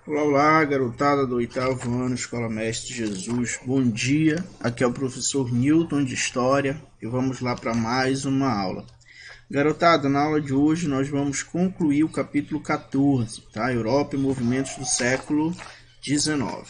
Olá, olá, garotada do oitavo ano, Escola Mestre Jesus. Bom dia, aqui é o professor Newton de História e vamos lá para mais uma aula. Garotada, na aula de hoje nós vamos concluir o capítulo 14, tá? Europa e movimentos do século XIX,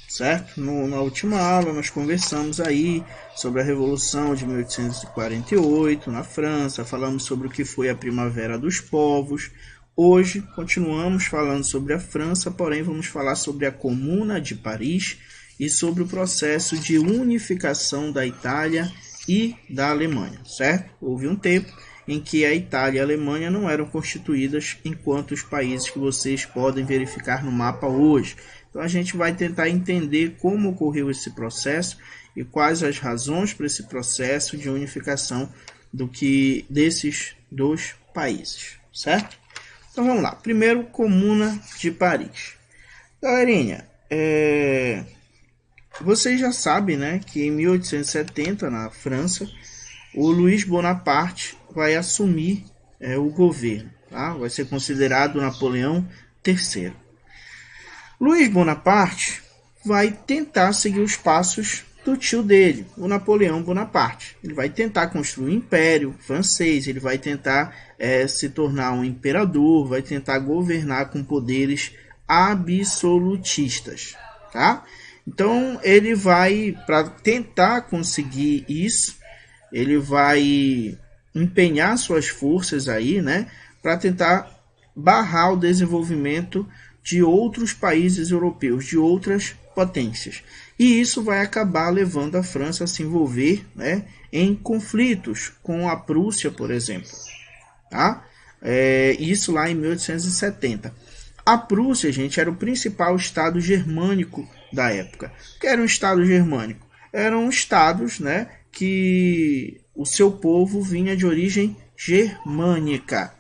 certo? Na última aula nós conversamos aí sobre a Revolução de 1848 na França, falamos sobre o que foi a Primavera dos Povos. Hoje continuamos falando sobre a França, porém vamos falar sobre a Comuna de Paris e sobre o processo de unificação da Itália e da Alemanha, certo? Houve um tempo em que a Itália e a Alemanha não eram constituídas enquanto os países que vocês podem verificar no mapa hoje. Então a gente vai tentar entender como ocorreu esse processo e quais as razões para esse processo de unificação desses dois países, certo? Então vamos lá. Primeiro, Comuna de Paris. Galerinha, vocês já sabem, né, que em 1870, na França, o Luiz Bonaparte vai assumir o governo. Tá? Vai ser considerado Napoleão III. Luiz Bonaparte vai tentar seguir os passos do tio dele, o Napoleão Bonaparte. Ele vai tentar construir um império francês, ele vai tentar se tornar um imperador, vai tentar governar com poderes absolutistas, tá? Então ele vai, para tentar conseguir isso, ele vai empenhar suas forças aí, né, para tentar barrar o desenvolvimento de outros países europeus, de outras potências. E isso vai acabar levando a França a se envolver, né, em conflitos com a Prússia, por exemplo. Tá? Isso lá em 1870. A Prússia, gente, era o principal estado germânico da época. O que era um estado germânico? Eram estados, né, que o seu povo vinha de origem germânica.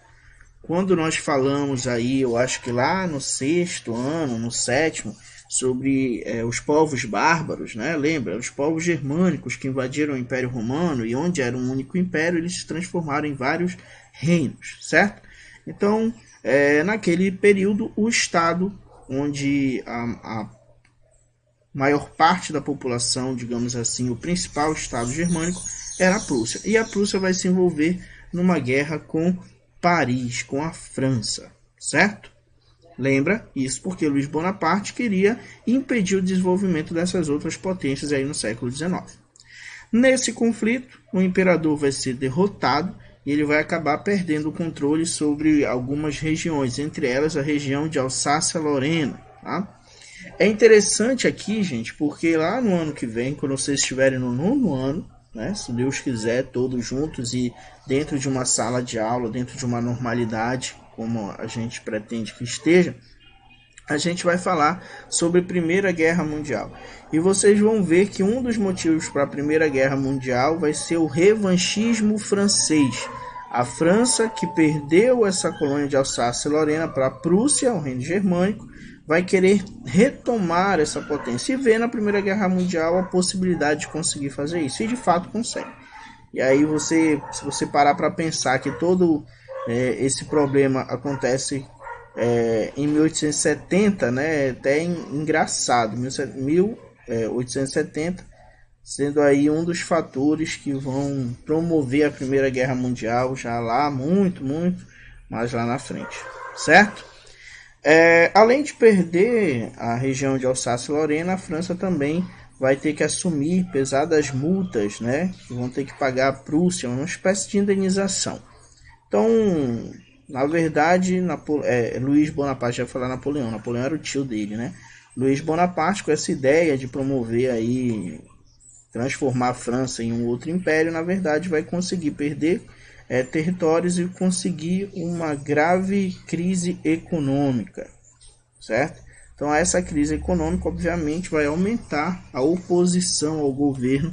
Quando nós falamos aí, eu acho que lá no sexto ano, no sétimo, sobre os povos bárbaros, né? Lembra? Os povos germânicos que invadiram o Império Romano e onde era um único império, eles se transformaram em vários reinos, certo? Então, naquele período, o estado onde a maior parte da população, digamos assim, o principal estado germânico, era a Prússia. E a Prússia vai se envolver numa guerra com Paris, com a França, certo? Lembra? Isso porque Luiz Bonaparte queria impedir o desenvolvimento dessas outras potências aí no século XIX. Nesse conflito, o imperador vai ser derrotado e ele vai acabar perdendo o controle sobre algumas regiões, entre elas a região de Alsácia-Lorena. Tá? É interessante aqui, gente, porque lá no ano que vem, quando vocês estiverem no nono ano, né, se Deus quiser, todos juntos e dentro de uma sala de aula, dentro de uma normalidade, como a gente pretende que esteja, a gente vai falar sobre a Primeira Guerra Mundial. E vocês vão ver que um dos motivos para a Primeira Guerra Mundial vai ser o revanchismo francês. A França, que perdeu essa colônia de Alsácia-Lorena para a Prússia, o reino germânico, vai querer retomar essa potência e vê na Primeira Guerra Mundial a possibilidade de conseguir fazer isso. E de fato consegue. E aí se você parar para pensar que todo esse problema acontece em 1870, né, é até engraçado, 1870 sendo aí um dos fatores que vão promover a Primeira Guerra Mundial já lá muito mais lá na frente, certo? Além de perder a região de Alsácia-Lorena, a França também vai ter que assumir pesadas multas, né, que vão ter que pagar a Prússia, uma espécie de indenização. Então, na verdade, Luiz Bonaparte, já falar Napoleão era o tio dele, né? Luiz Bonaparte, com essa ideia de promover aí, transformar a França em um outro império, na verdade vai conseguir perder territórios e conseguir uma grave crise econômica, certo? Então essa crise econômica obviamente vai aumentar a oposição ao governo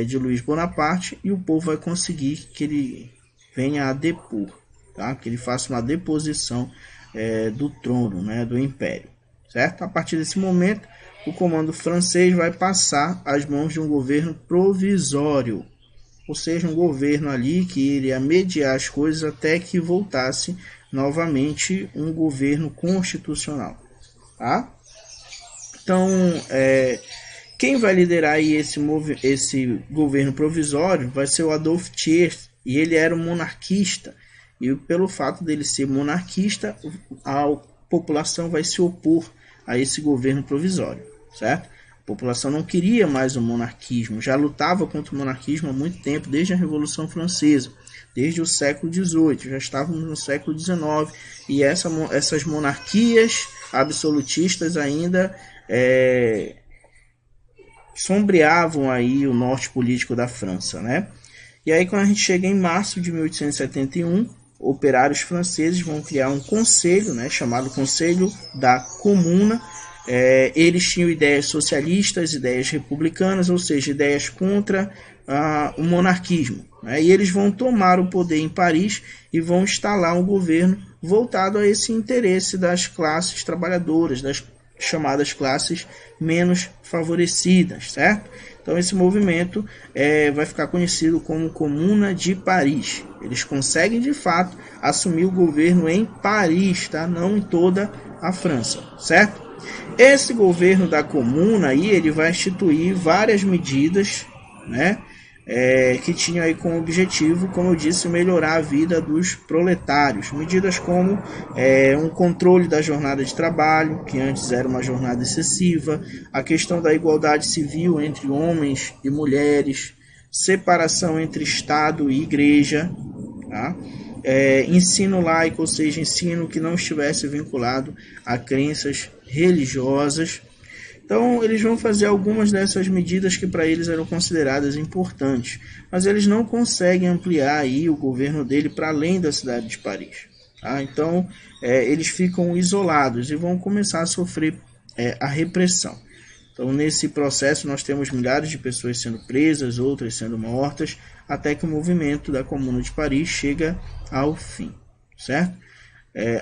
de Luiz Bonaparte e o povo vai conseguir que ele venha a depor, tá? Que ele faça uma deposição do trono, né, do império, certo? A partir desse momento, o comando francês vai passar às mãos de um governo provisório, ou seja, um governo ali que iria mediar as coisas até que voltasse novamente um governo constitucional, tá? Então, quem vai liderar aí esse governo provisório vai ser o Adolf Thiers, e ele era um monarquista, e pelo fato dele ser monarquista, a população vai se opor a esse governo provisório, certo? A população não queria mais o monarquismo, já lutava contra o monarquismo há muito tempo, desde a Revolução Francesa, desde o século XVIII, já estávamos no século XIX, e essas monarquias absolutistas ainda sombreavam aí o norte político da França, né? E aí, quando a gente chega em março de 1871, operários franceses vão criar um conselho, né, chamado Conselho da Comuna. Eles tinham ideias socialistas, ideias republicanas, ou seja, ideias contra o monarquismo, né? E eles vão tomar o poder em Paris e vão instalar um governo voltado a esse interesse das classes trabalhadoras, das chamadas classes menos favorecidas, certo? Então esse movimento vai ficar conhecido como Comuna de Paris. Eles conseguem de fato assumir o governo em Paris, tá? Não em toda a França, certo? Esse governo da Comuna aí, ele vai instituir várias medidas, né? Que tinham aí como objetivo, como eu disse, melhorar a vida dos proletários. Medidas como um controle da jornada de trabalho, que antes era uma jornada excessiva, a questão da igualdade civil entre homens e mulheres, separação entre Estado e Igreja, tá? Ensino laico, ou seja, ensino que não estivesse vinculado a crenças religiosas. Então, eles vão fazer algumas dessas medidas que para eles eram consideradas importantes, mas eles não conseguem ampliar aí o governo dele para além da cidade de Paris, tá? Então, eles ficam isolados e vão começar a sofrer a repressão. Então, nesse processo, nós temos milhares de pessoas sendo presas, outras sendo mortas, até que o movimento da Comuna de Paris chega ao fim, certo?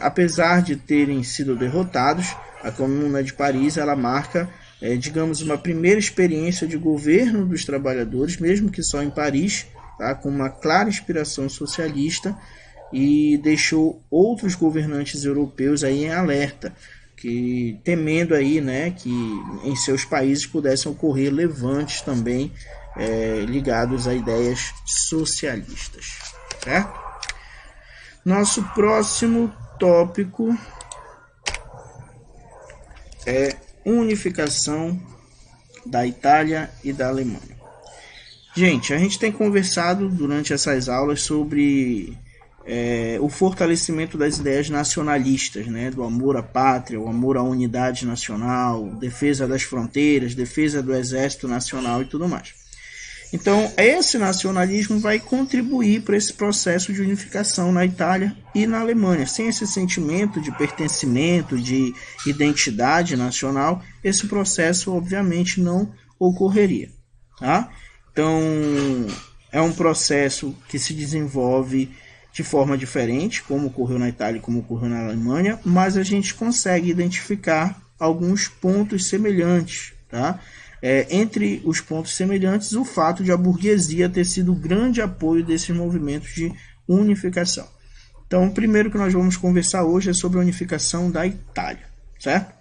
Apesar de terem sido derrotados, a Comuna de Paris ela marca, digamos, uma primeira experiência de governo dos trabalhadores, mesmo que só em Paris, tá? Com uma clara inspiração socialista, e deixou outros governantes europeus aí em alerta, que temendo aí, né, que em seus países pudessem ocorrer levantes também ligados a ideias socialistas, certo? Nosso próximo tópico é unificação da Itália e da Alemanha. Gente, a gente tem conversado durante essas aulas sobre o fortalecimento das ideias nacionalistas, né? Do amor à pátria, o amor à unidade nacional, defesa das fronteiras, defesa do exército nacional e tudo mais. Então, esse nacionalismo vai contribuir para esse processo de unificação na Itália e na Alemanha. Sem esse sentimento de pertencimento, de identidade nacional, esse processo, obviamente, não ocorreria, tá? Então, é um processo que se desenvolve de forma diferente, como ocorreu na Itália e como ocorreu na Alemanha, mas a gente consegue identificar alguns pontos semelhantes, tá? Entre os pontos semelhantes, o fato de a burguesia ter sido o grande apoio desses movimentos de unificação. Então, o primeiro que nós vamos conversar hoje é sobre a unificação da Itália, certo?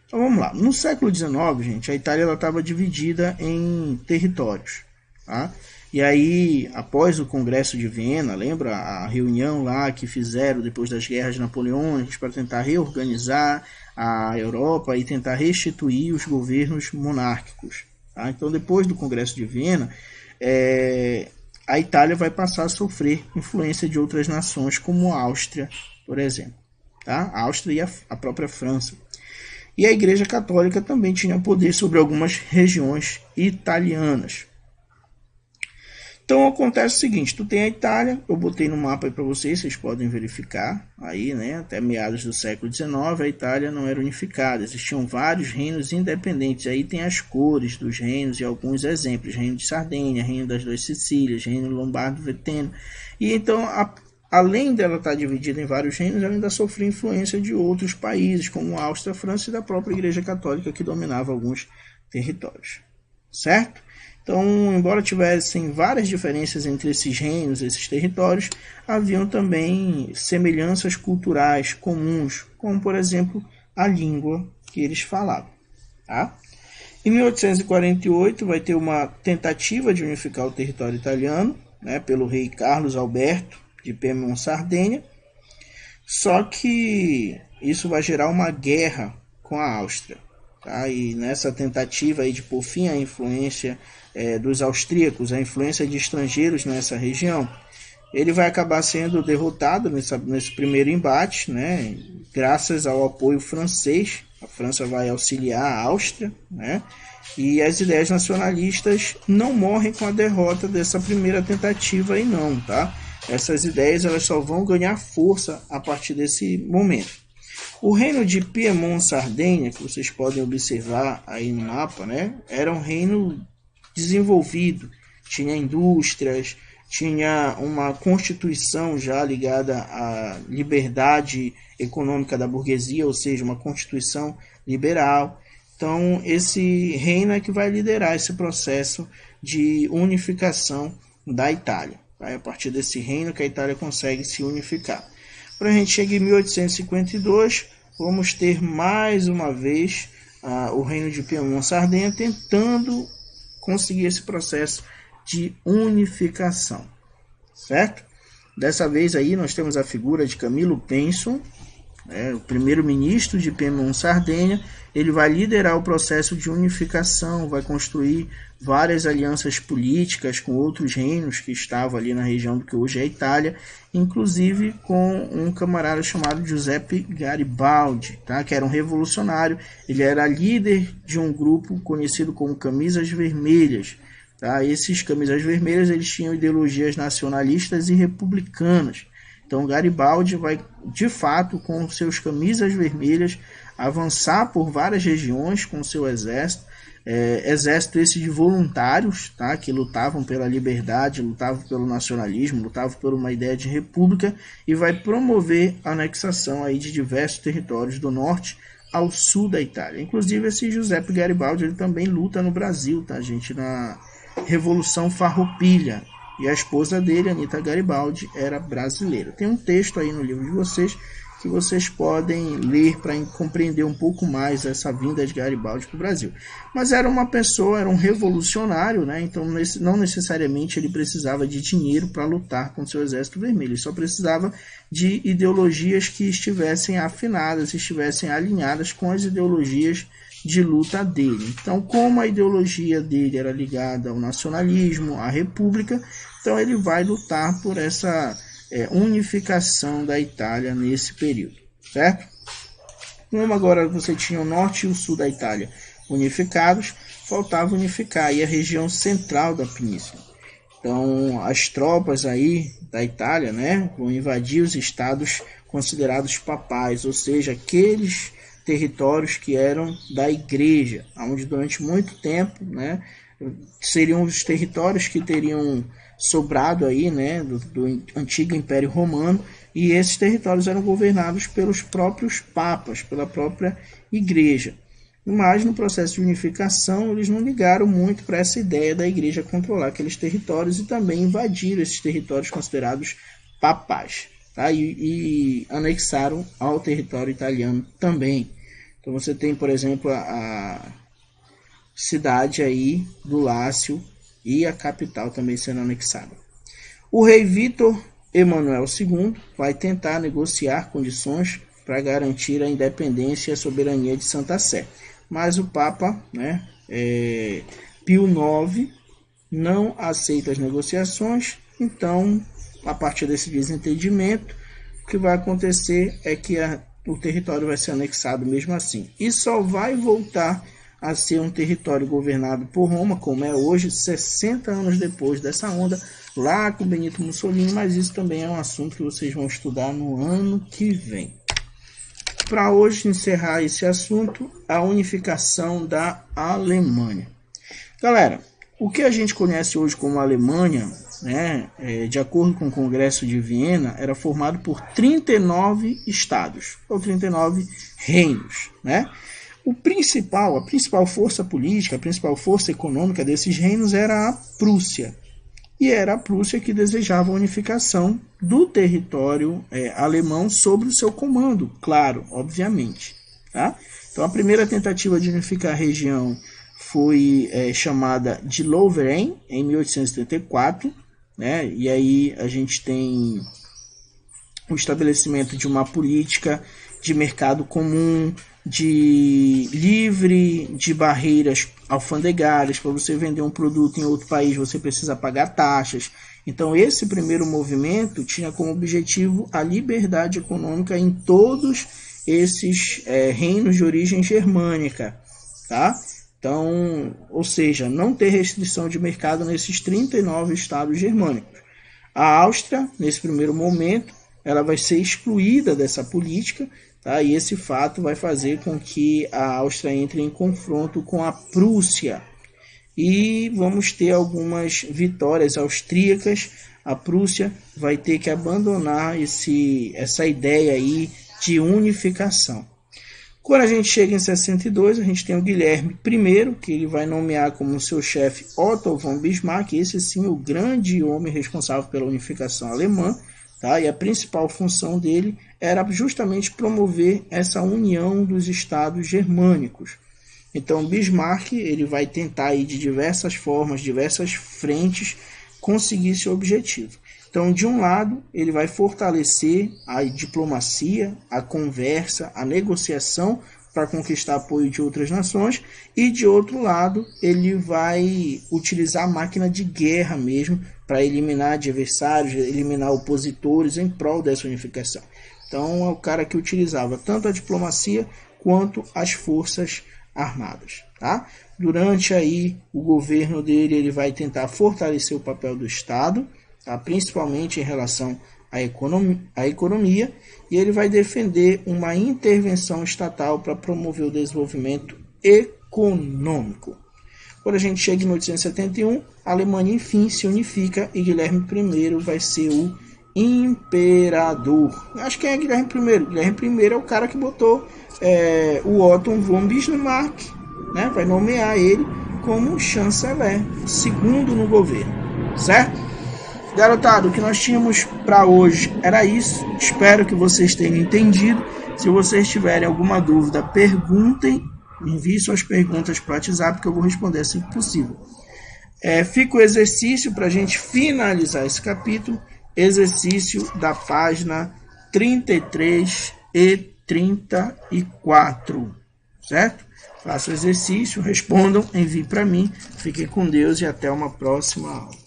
Então, vamos lá. No século XIX, gente, a Itália estava dividida em territórios, tá? E aí, após o Congresso de Viena, lembra a reunião lá que fizeram depois das guerras napoleônicas para tentar reorganizar a Europa e tentar restituir os governos monárquicos, tá? Então, depois do Congresso de Viena, a Itália vai passar a sofrer influência de outras nações, como a Áustria, por exemplo, tá? A Áustria e a própria França. E a Igreja Católica também tinha poder sobre algumas regiões italianas. Então acontece o seguinte, tu tem a Itália, eu botei no mapa aí para vocês podem verificar, aí, né, até meados do século XIX a Itália não era unificada, existiam vários reinos independentes, aí tem as cores dos reinos e alguns exemplos, Reino de Sardenha, Reino das Duas Sicílias, Reino Lombardo-Veteno, e então, além dela estar dividida em vários reinos, ela ainda sofreu influência de outros países, como a Áustria, a França e da própria Igreja Católica, que dominava alguns territórios, certo? Então, embora tivessem várias diferenças entre esses reinos, esses territórios, haviam também semelhanças culturais comuns, como, por exemplo, a língua que eles falavam. Tá? Em 1848 vai ter uma tentativa de unificar o território italiano, né, pelo rei Carlos Alberto de Piemonte-Sardenha, só que isso vai gerar uma guerra com a Áustria. Tá? E nessa tentativa aí de pôr fim à influência dos austríacos, a influência de estrangeiros nessa região, ele vai acabar sendo derrotado nesse primeiro embate, né, graças ao apoio francês. A França vai auxiliar a Áustria, né, e as ideias nacionalistas não morrem com a derrota dessa primeira tentativa aí não, tá? Essas ideias elas só vão ganhar força a partir desse momento. O reino de Piemonte-Sardenha, que vocês podem observar aí no mapa, né, era um reino desenvolvido, tinha indústrias, tinha uma constituição já ligada à liberdade econômica da burguesia, ou seja, uma constituição liberal. Então, esse reino é que vai liderar esse processo de unificação da Itália. É a partir desse reino que a Itália consegue se unificar. Quando a gente chega em 1852, vamos ter mais uma vez o reino de Piemonte-Sardenha tentando conseguir esse processo de unificação, certo? Dessa vez aí nós temos a figura de Camilo Penso, o primeiro-ministro de Piemonte-Sardenha. Ele vai liderar o processo de unificação, vai construir várias alianças políticas com outros reinos que estavam ali na região do que hoje é a Itália, inclusive com um camarada chamado Giuseppe Garibaldi, tá? Que era um revolucionário. Ele era líder de um grupo conhecido como Camisas Vermelhas. Tá? Esses Camisas Vermelhas eles tinham ideologias nacionalistas e republicanas. Então Garibaldi vai, de fato, com seus Camisas Vermelhas, avançar por várias regiões com seu exército, exército esse de voluntários, tá? Que lutavam pela liberdade, lutavam pelo nacionalismo, lutavam por uma ideia de república, e vai promover a anexação aí de diversos territórios do norte ao sul da Itália. Inclusive esse Giuseppe Garibaldi ele também luta no Brasil, tá, gente? Na Revolução Farroupilha. E a esposa dele, Anita Garibaldi, era brasileira. Tem um texto aí no livro de vocês que vocês podem ler para compreender um pouco mais essa vinda de Garibaldi para o Brasil. Mas era uma pessoa, era um revolucionário, né? Então não necessariamente ele precisava de dinheiro para lutar com seu exército vermelho. Ele só precisava de ideologias que estivessem afinadas, estivessem alinhadas com as ideologias de luta dele. Então, como a ideologia dele era ligada ao nacionalismo, à república, então ele vai lutar por essa unificação da Itália nesse período, certo? Como agora você tinha o norte e o sul da Itália unificados, faltava unificar aí a região central da península. Então, as tropas aí da Itália, né, vão invadir os estados considerados papais, ou seja, aqueles territórios que eram da igreja, onde durante muito tempo, né, seriam os territórios que teriam sobrado aí, né, do antigo Império Romano, e esses territórios eram governados pelos próprios papas, pela própria igreja. Mas no processo de unificação eles não ligaram muito para essa ideia da igreja controlar aqueles territórios e também invadiram esses territórios considerados papais. Tá? E anexaram ao território italiano também. Então você tem, por exemplo, a cidade aí do Lácio e a capital também sendo anexada. O rei Vítor Emanuel II vai tentar negociar condições para garantir a independência e a soberania de Santa Sé. Mas o Papa, né, Pio IX não aceita as negociações, então a partir desse desentendimento, o que vai acontecer é que o território vai ser anexado mesmo assim. E só vai voltar a ser um território governado por Roma, como é hoje, 60 anos depois dessa onda, lá com Benito Mussolini, mas isso também é um assunto que vocês vão estudar no ano que vem. Para hoje encerrar esse assunto, a unificação da Alemanha. Galera, o que a gente conhece hoje como Alemanha, né, de acordo com o Congresso de Viena, era formado por 39 estados, ou 39 reinos, né? A principal força política, a principal força econômica desses reinos era a Prússia. E era a Prússia que desejava a unificação do território alemão sob o seu comando, claro, obviamente. Tá? Então, a primeira tentativa de unificar a região foi chamada de Louvain, em 1834, né? E aí a gente tem o estabelecimento de uma política de mercado comum, de livre de barreiras alfandegárias. Para você vender um produto em outro país, você precisa pagar taxas. Então, esse primeiro movimento tinha como objetivo a liberdade econômica em todos esses reinos de origem germânica, tá? Então, ou seja, não ter restrição de mercado nesses 39 estados germânicos. A Áustria, nesse primeiro momento, ela vai ser excluída dessa política, tá? E esse fato vai fazer com que a Áustria entre em confronto com a Prússia. E vamos ter algumas vitórias austríacas. A Prússia vai ter que abandonar essa ideia aí de unificação. Quando a gente chega em 62, a gente tem o Guilherme I, que ele vai nomear como seu chefe Otto von Bismarck, esse sim o grande homem responsável pela unificação alemã. Tá? E a principal função dele era justamente promover essa união dos estados germânicos. Então, Bismarck ele vai tentar aí, de diversas formas, diversas frentes, conseguir esse objetivo. Então, de um lado, ele vai fortalecer a diplomacia, a conversa, a negociação para conquistar apoio de outras nações, e de outro lado, ele vai utilizar a máquina de guerra mesmo para eliminar adversários, eliminar opositores em prol dessa unificação. Então, é o cara que utilizava tanto a diplomacia quanto as forças armadas. Tá? Durante aí o governo dele, ele vai tentar fortalecer o papel do Estado, tá? Principalmente em relação à economia, e ele vai defender uma intervenção estatal para promover o desenvolvimento econômico. Quando a gente chega em 1871, a Alemanha enfim se unifica e Guilherme I vai ser o imperador. Acho que é Guilherme I. Guilherme I é o cara que botou o Otto von Bismarck, né? Vai nomear ele como chanceler, segundo no governo, certo? Garotado, o que nós tínhamos para hoje era isso. Espero que vocês tenham entendido. Se vocês tiverem alguma dúvida, perguntem. Envie suas perguntas para o WhatsApp que eu vou responder assim que possível. Fica o exercício para a gente finalizar esse capítulo. Exercício da página 33 e 34. Certo? Faça o exercício, respondam, enviem para mim. Fiquem com Deus e até uma próxima aula.